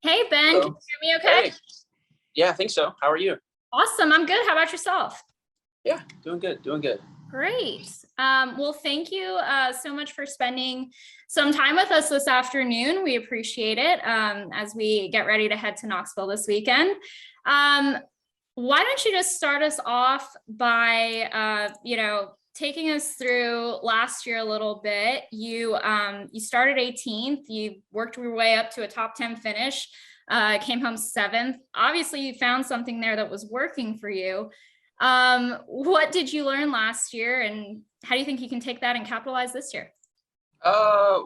Hey, Ben, can Hello. you hear me okay? Hey. Yeah, I think so. How are you? Awesome. I'm good. How about yourself? Yeah, doing good, doing good. Great. Well, thank you so much for spending some time with us this afternoon. We appreciate it as we get ready to head to Knoxville this weekend. Um, why don't you just start us off by, taking us through last year a little bit. You started 18th. You worked your way up to a top 10 finish. Came home 7th. Obviously, you found something there that was working for you. What did you learn last year, and how do you think you can take that and capitalize this year? I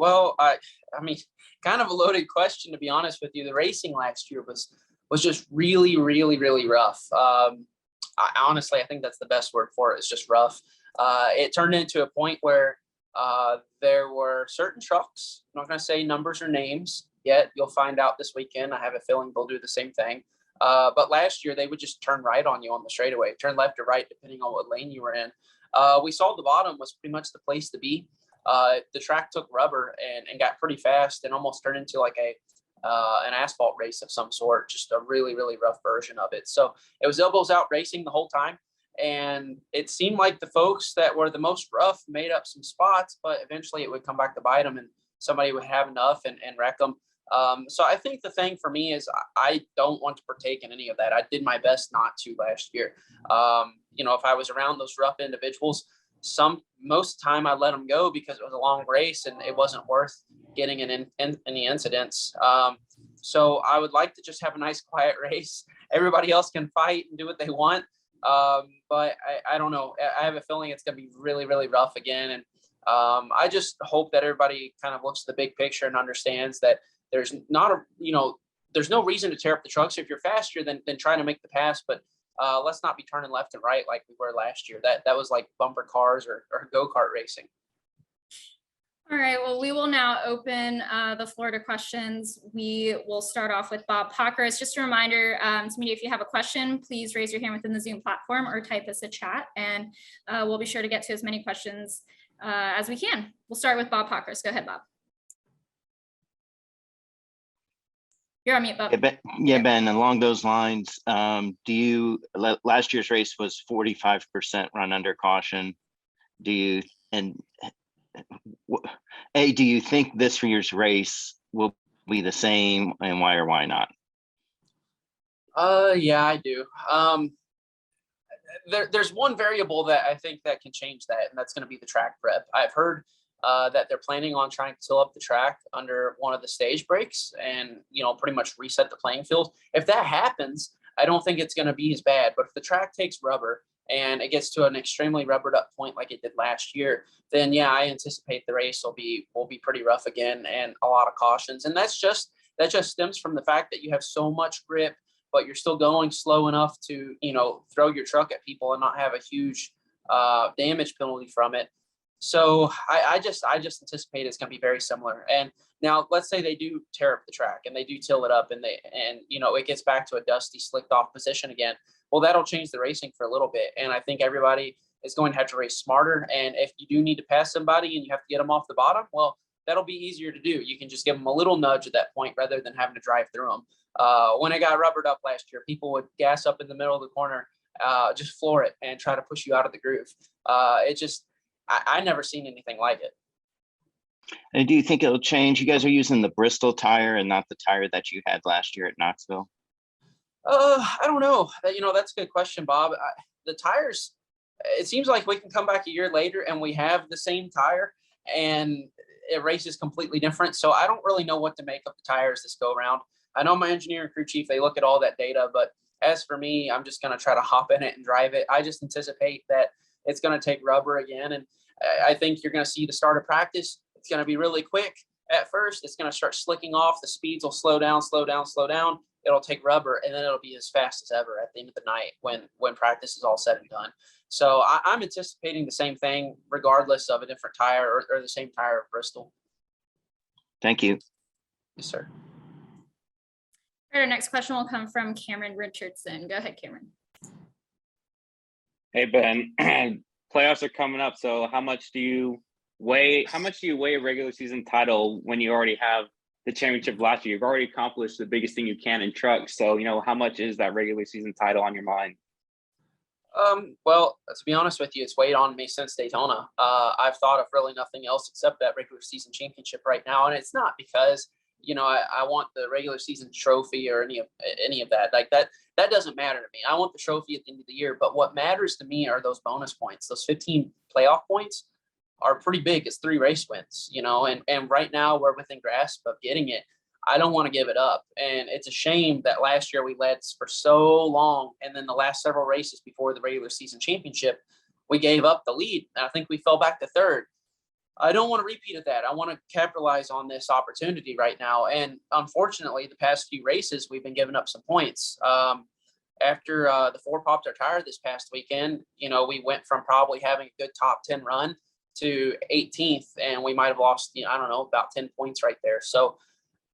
mean, kind of a loaded question to be honest with you. The racing last year was just really, really, really rough. I think that's the best word for it. It's just rough. It turned into a point where there were certain trucks. I'm not going to say numbers or names yet. You'll find out this weekend. I have a feeling they'll do the same thing. But last year they would just turn right on you on the straightaway, turn left or right depending on what lane you were in. We saw the bottom was pretty much the place to be. The track took rubber and got pretty fast and almost turned into like an asphalt race of some sort, just a really, really rough version of it. So it was elbows out racing the whole time. And it seemed like the folks that were the most rough made up some spots, but eventually it would come back to bite them and somebody would have enough and wreck them. So I think the thing for me is I don't want to partake in any of that. I did my best not to last year. If I was around those rough individuals, most of the time I let them go because it was a long race and it wasn't worth getting in any incidents. So I would like to just have a nice quiet race. Everybody else can fight and do what they want. But I don't know. I have a feeling it's going to be really, really rough again. And I just hope that everybody kind of looks at the big picture and understands that there's not there's no reason to tear up the trucks. If you're faster, then try to make the pass. But let's not be turning left and right like we were last year. That was like bumper cars or go-kart racing. All right, well, we will now open the floor to questions. We will start off with Bob Pockris. Just a reminder to me, if you have a question, please raise your hand within the Zoom platform or type us a chat, and we'll be sure to get to as many questions as we can. We'll start with Bob Pockris. Go ahead, Bob. You're on mute, Bob. Yeah, Ben, along those lines, last year's race was 45% run under caution. Do you think this year's race will be the same, and why or why not? Yeah, I do. There's one variable that I think that can change that, and that's going to be the track prep. I've heard that they're planning on trying to till up the track under one of the stage breaks and, pretty much reset the playing field. If that happens, I don't think it's going to be as bad. But if the track takes rubber and it gets to an extremely rubbered up point like it did last year, then yeah, I anticipate the race will be pretty rough again and a lot of cautions. And that just stems from the fact that you have so much grip, but you're still going slow enough to, throw your truck at people and not have a huge damage penalty from it. So I just anticipate it's going to be very similar. And now let's say they do tear up the track and they do till it up and it gets back to a dusty, slicked off position again. Well, that'll change the racing for a little bit. And I think everybody is going to have to race smarter. And if you do need to pass somebody and you have to get them off the bottom, well, that'll be easier to do. You can just give them a little nudge at that point rather than having to drive through them. When it got rubbered up last year, people would gas up in the middle of the corner, just floor it and try to push you out of the groove. I never seen anything like it. And do you think it'll change? You guys are using the Bristol tire and not the tire that you had last year at Knoxville? I don't know. That's a good question, Bob. The tires, it seems like we can come back a year later and we have the same tire and it races completely different. So I don't really know what to make of the tires this go around. I know my engineer and crew chief, they look at all that data, but as for me, I'm just going to try to hop in it and drive it. I just anticipate that it's going to take rubber again. And I think you're going to see the start of practice. It's going to be really quick at first. It's going to start slicking off. The speeds will slow down, slow down, slow down. It'll take rubber, and then it'll be as fast as ever at the end of the night when practice is all said and done. So I'm anticipating the same thing regardless of a different tire or the same tire of Bristol. Thank you. Yes, sir. All right, our next question will come from Cameron Richardson. Go ahead, Cameron. Hey, Ben. Playoffs are coming up, so how much do you weigh a regular season title when you already have the championship last year. You've already accomplished the biggest thing you can in trucks. So, how much is that regular season title on your mind? Well, to be honest with you, it's weighed on me since Daytona. I've thought of really nothing else except that regular season championship right now. And it's not because, I want the regular season trophy or any of that. Like that doesn't matter to me. I want the trophy at the end of the year. But what matters to me are those bonus points. Those 15 playoff points are pretty big. It's 3 race wins, and right now we're within grasp of getting it. I don't want to give it up. And it's a shame that last year we led for so long. And then the last several races before the regular season championship, we gave up the lead. And I think we fell back to 3rd. I don't want to repeat of that. I want to capitalize on this opportunity right now. And unfortunately, the past few races, we've been giving up some points. After the 4 popped our tire this past weekend, we went from probably having a good top 10 run to 18th, and we might have lost, about 10 points right there. So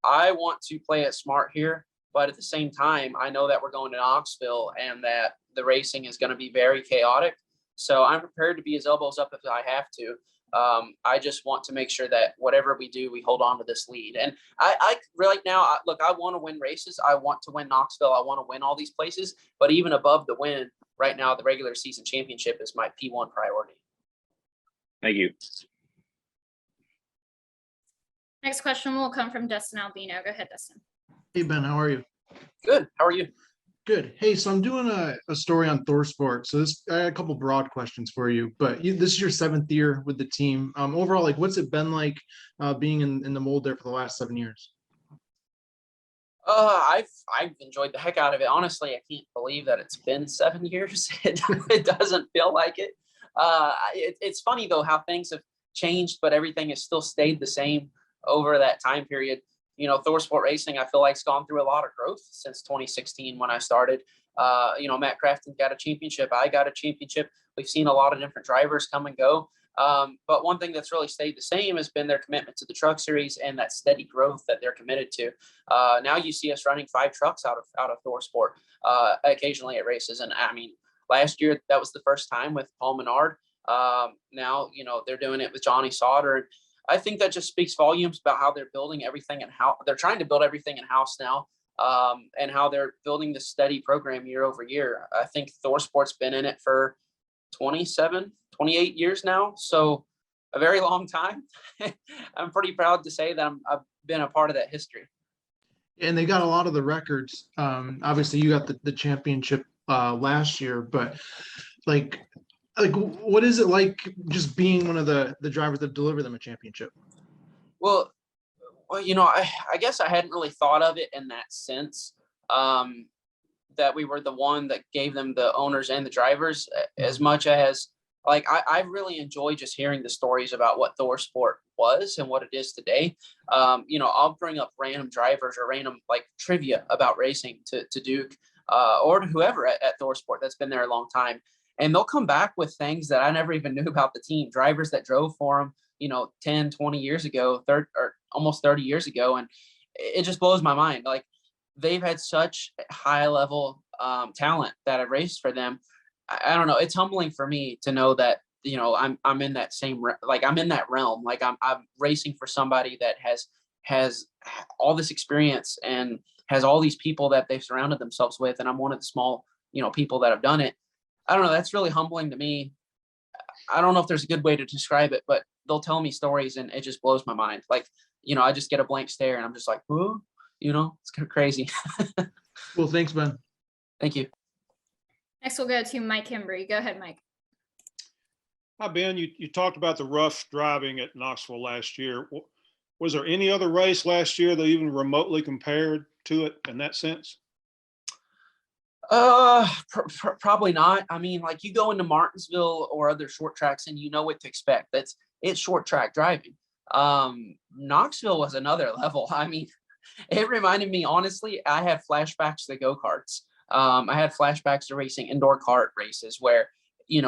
I want to play it smart here, but at the same time, I know that we're going to Knoxville and that the racing is going to be very chaotic. So I'm prepared to be as elbows up if I have to. I just want to make sure that whatever we do, we hold on to this lead. And I right now, I want to win races. I want to win Knoxville. I want to win all these places. But even above the win, right now, the regular season championship is my P1 priority. Thank you. Next question will come from Dustin Albino. Go ahead, Dustin. Hey, Ben, how are you? Good. How are you? Good. Hey, so I'm doing a story on ThorSport. So I had a couple broad questions for you, but this is your 7th year with the team. Overall, what's it been like being in the mold there for the last 7 years? I've enjoyed the heck out of it. Honestly, I can't believe that it's been 7 years. It doesn't feel like it. It's funny though how things have changed, but everything has still stayed the same over that time period. ThorSport Racing, I feel like it's gone through a lot of growth since 2016 when I started. Matt Crafton got a championship. I got a championship. We've seen a lot of different drivers come and go. But one thing that's really stayed the same has been their commitment to the truck series and that steady growth that they're committed to. Now you see us running 5 trucks out of ThorSport occasionally at races. And I mean, last year, that was the first time with Paul Menard. Now, they're doing it with Johnny Sauter. I think that just speaks volumes about how they're building everything and how they're trying to build everything in house now, and how they're building this steady program year over year. I think ThorSport's been in it for 27, 28 years now. So a very long time. I'm pretty proud to say that I've been a part of that history. And they got a lot of the records. Obviously you got the championship last year, but like what is it like just being one of the drivers that deliver them a championship? Well, I guess I hadn't really thought of it in that sense, that we were the one that gave them the owners and the drivers, as much as I really enjoy just hearing the stories about what ThorSport was and what it is today. I'll bring up random drivers or random trivia about racing to Duke or to whoever at ThorSport that's been there a long time. And they'll come back with things that I never even knew about the team, drivers that drove for them, 10, 20 years ago, or almost 30 years ago. And it just blows my mind. They've had such high level talent that I've raced for them. I don't know. It's humbling for me to know that, I'm in that same, I'm in that realm. I'm racing for somebody that has all this experience and has all these people that they've surrounded themselves with. And I'm one of the small, people that have done it. I don't know. That's really humbling to me. I don't know if there's a good way to describe it, but they'll tell me stories and it just blows my mind. I just get a blank stare and I'm just like, whoa, it's kind of crazy. Well, thanks, Ben. Thank you. Next, we'll go to Mike Hembry. Go ahead, Mike. Hi, Ben. You talked about the rough driving at Knoxville last year. Was there any other race last year that even remotely compared to it in that sense? Probably not. I mean, you go into Martinsville or other short tracks and you know what to expect. It's short track driving. Knoxville was another level. I mean, it reminded me, honestly, I had flashbacks to go-karts. I had flashbacks to racing indoor kart races where,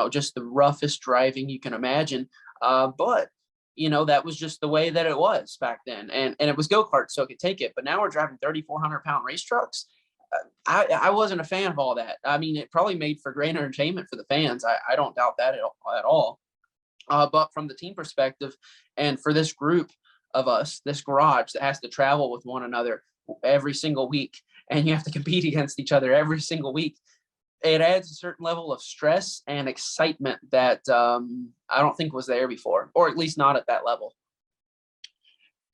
just the roughest driving you can imagine. But that was just the way that it was back then. And it was go-kart, so it could take it. But now we're driving 3,400-pound race trucks. I wasn't a fan of all that. I mean, it probably made for great entertainment for the fans. I don't doubt that at all. But from the team perspective and for this group, of us, this garage that has to travel with one another every single week, and you have to compete against each other every single week. It adds a certain level of stress and excitement that I don't think was there before, or at least not at that level.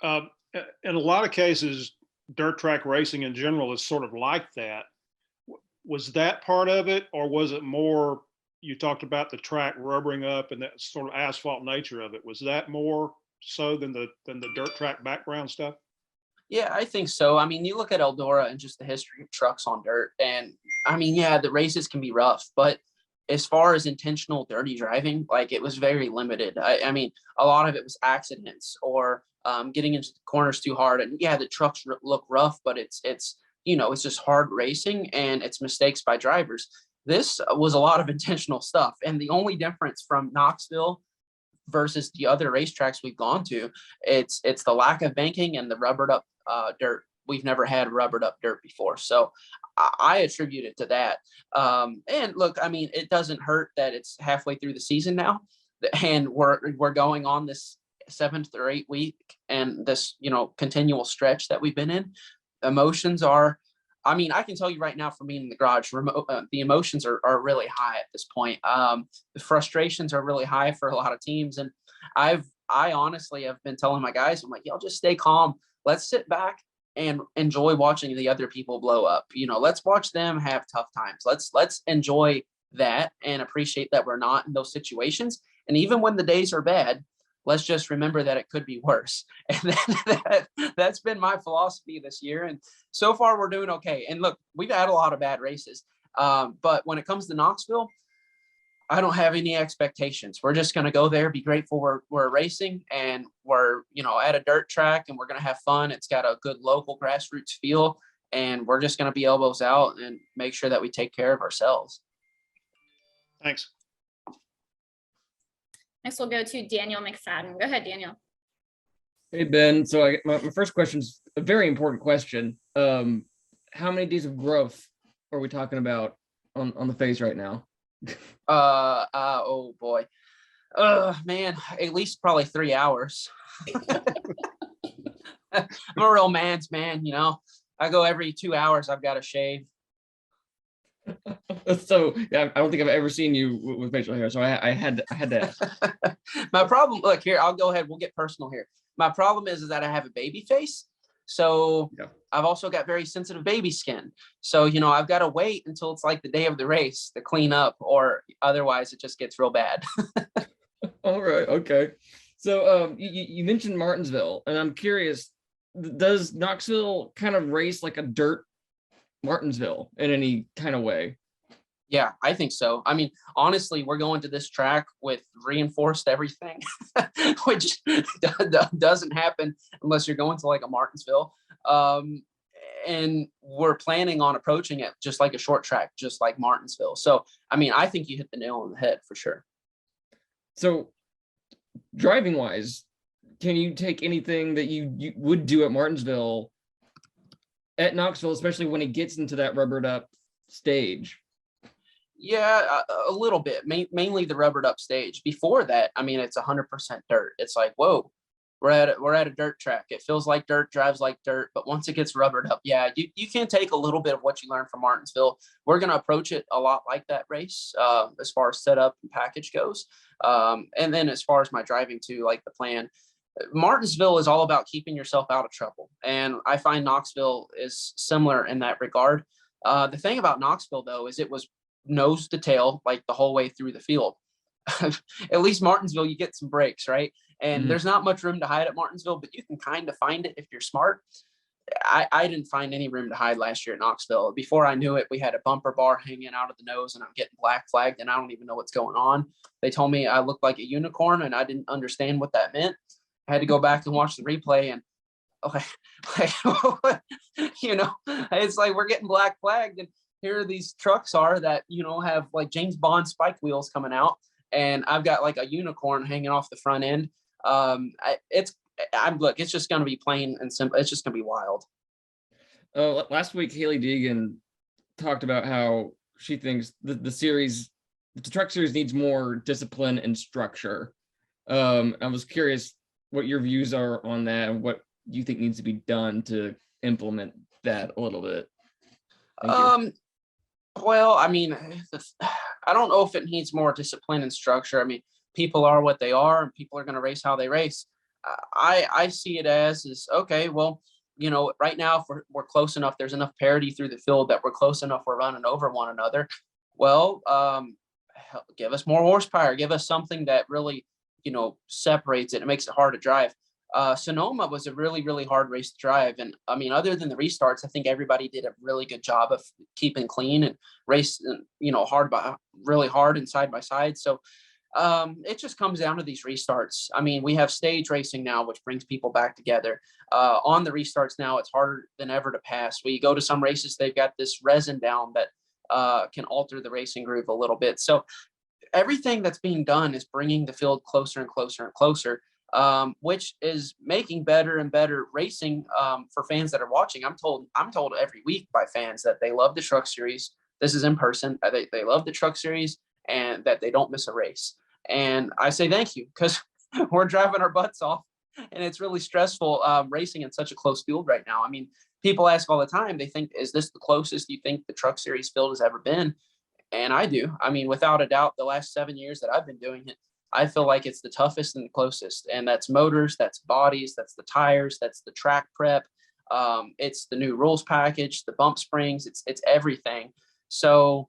In a lot of cases, dirt track racing in general is sort of like that. Was that part of it, or was it more, you talked about the track rubbering up and that sort of asphalt nature of it? Was that more so than the dirt track background stuff? Yeah, I think so. I mean, you look at Eldora and just the history of trucks on dirt, and I mean, yeah, the races can be rough, but as far as intentional dirty driving, like it was very limited. I mean, a lot of it was accidents or getting into the corners too hard. And yeah, the trucks look rough, but it's it's just hard racing and it's mistakes by drivers. This was a lot of intentional stuff, and the only difference from Knoxville versus the other racetracks we've gone to, it's the lack of banking and the rubbered up dirt. We've never had rubbered up dirt before, so I attribute it to that. And look, I mean, it doesn't hurt that it's halfway through the season now, and we're going on this 7th or 8th week, and this continual stretch that we've been in. Emotions are, I mean, I can tell you right now, for me in the garage, the emotions are really high at this point. The frustrations are really high for a lot of teams. And I honestly have been telling my guys, I'm like, y'all just stay calm. Let's sit back and enjoy watching the other people blow up. Let's watch them have tough times. Let's enjoy that and appreciate that we're not in those situations. And even when the days are bad, let's just remember that it could be worse. And that's been my philosophy this year. And so far we're doing okay. And look, we've had a lot of bad races. But when it comes to Knoxville, I don't have any expectations. We're just going to go there, be grateful we're racing, and we're, at a dirt track, and we're going to have fun. It's got a good local grassroots feel, and we're just going to be elbows out and make sure that we take care of ourselves. Thanks. Next, we'll go to Daniel McFadden. Go ahead, Daniel. Hey, Ben. So my first question is a very important question. How many days of growth are we talking about on the phase right now? Oh boy. Man, at least probably 3 hours. I'm a real man's man, I go every 2 hours, I've got to shave. So yeah, I don't think I've ever seen you with facial hair, so I had to ask. My problem, look here, I'll go ahead, we'll get personal here. My problem is that I have a baby face, so yeah. I've also got very sensitive baby skin, so I've got to wait until it's like the day of the race to clean up, or otherwise it just gets real bad. All right, okay. So you mentioned Martinsville, and I'm curious, does Knoxville kind of race like a dirt Martinsville in any kind of way? Yeah, I think so. I mean, honestly, we're going to this track with reinforced everything, which doesn't happen unless you're going to like a Martinsville. And we're planning on approaching it just like a short track, just like Martinsville. So, I mean, I think you hit the nail on the head for sure. So driving wise, can you take anything that you would do at Martinsville at Knoxville, especially when it gets into that rubbered up stage? Yeah, a little bit, mainly the rubbered up stage. Before that, I mean, it's 100% dirt. It's like, whoa, we're at a dirt track. It feels like dirt, drives like dirt. But once it gets rubbered up, yeah, you can take a little bit of what you learned from Martinsville. We're going to approach it a lot like that race as far as setup and package goes. And then as far as my driving too, like the plan, Martinsville is all about keeping yourself out of trouble. And I find Knoxville is similar in that regard. The thing about Knoxville, though, is it was nose to tail like the whole way through the field. At least Martinsville, you get some breaks, right? And there's not much room to hide at Martinsville, but you can kind of find it if you're smart. I didn't find any room to hide last year at Knoxville. Before I knew it, we had a bumper bar hanging out of the nose, and I'm getting black flagged, and I don't even know what's going on. They told me I looked like a unicorn, and I didn't understand what that meant. I had to go back and watch the replay, and it's like we're getting black flagged, and here these trucks are that have like James Bond spike wheels coming out, and I've got like a unicorn hanging off the front end. It's just going to be plain and simple. It's just going to be wild. Last week, Haley Deegan talked about how she thinks the truck series needs more discipline and structure. I was curious, what your views are on that and what you think needs to be done to implement that a little bit. Thank you. Well, I mean, I don't know if it needs more discipline and structure. I mean, people are what they are, and people are going to race how they race. I see it as is okay. Well, right now, if we're close enough, there's enough parity through the field that we're close enough. We're running over one another. Well, give us more horsepower. Give us something that really, separates it. It makes it hard to drive. Sonoma was a really, really hard race to drive. And I mean, other than the restarts, I think everybody did a really good job of keeping clean and racing, really hard and side by side. So it just comes down to these restarts. I mean, we have stage racing now, which brings people back together. On the restarts now, it's harder than ever to pass. We go to some races, they've got this resin down that can alter the racing groove a little bit. So everything that's being done is bringing the field closer and closer and closer, which is making better and better racing for fans that are watching. I'm told every week by fans that they love the Truck Series. This is in person. They love the Truck Series and that they don't miss a race. And I say thank you, because we're driving our butts off and it's really stressful racing in such a close field right now. I mean, people ask all the time, they think, is this the closest you think the Truck Series field has ever been? And I do. I mean, without a doubt, the last 7 years that I've been doing it, I feel like it's the toughest and the closest. And that's motors, that's bodies, that's the tires, that's the track prep. It's the new rules package, the bump springs, it's everything. So,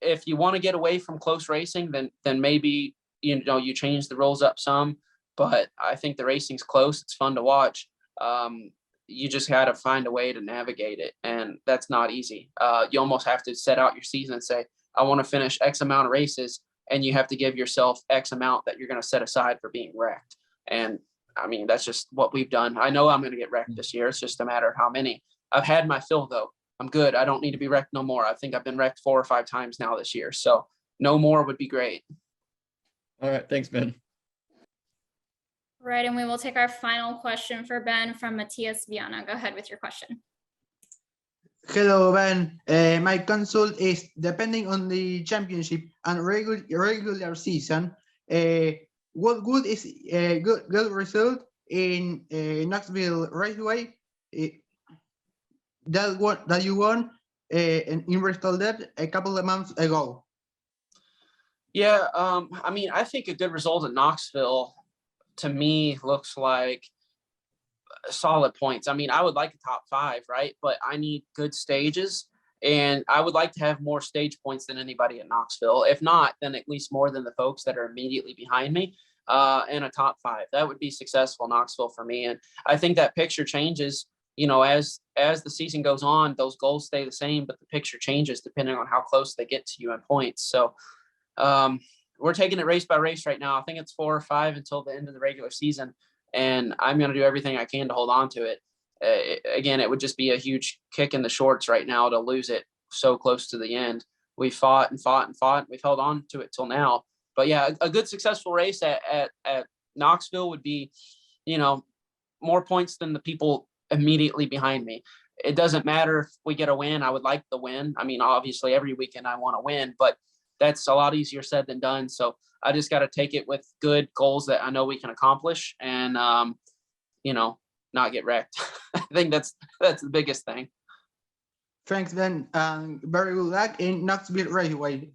if you want to get away from close racing, then maybe, you change the rules up some. But I think the racing's close. It's fun to watch. You just got to find a way to navigate it. And that's not easy. You almost have to set out your season and say, I want to finish X amount of races. And you have to give yourself X amount that you're going to set aside for being wrecked. And I mean, that's just what we've done. I know I'm going to get wrecked this year. It's just a matter of how many. I've had my fill, though. I'm good. I don't need to be wrecked no more. I think I've been wrecked 4 or 5 times now this year. So no more would be great. All right. Thanks, Ben. Right, and we will take our final question for Ben from Matias Viana. Go ahead with your question. Hello, Ben. My consult is, depending on the championship and regular season, what good is a good result in Knoxville Raceway that you won in Bristol Depth a couple of months ago? Yeah, I mean, I think a good result at Knoxville to me looks like solid points. I mean, I would like a top 5, right? But I need good stages, and I would like to have more stage points than anybody at Knoxville. If not, then at least more than the folks that are immediately behind me, and a top 5. That would be successful Knoxville for me. And I think that picture changes, as the season goes on. Those goals stay the same, but the picture changes depending on how close they get to you in points. So we're taking it race by race right now. I think it's 4 or 5 until the end of the regular season. And I'm going to do everything I can to hold on to it. Again, it would just be a huge kick in the shorts right now to lose it so close to the end. We fought and fought and fought. We've held on to it till now. But yeah, a good successful race at Knoxville would be, more points than the people immediately behind me. It doesn't matter if we get a win. I would like the win. I mean, obviously every weekend I want to win, but that's a lot easier said than done. So I just got to take it with good goals that I know we can accomplish and, not get wrecked. I think that's the biggest thing. Thanks, Ben. Very good luck in Knoxville Raceway.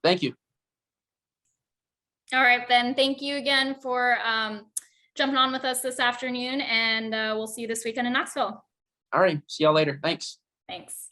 Thank you. All right, Ben, thank you again for jumping on with us this afternoon, and we'll see you this weekend in Knoxville. All right. See y'all later. Thanks. Thanks.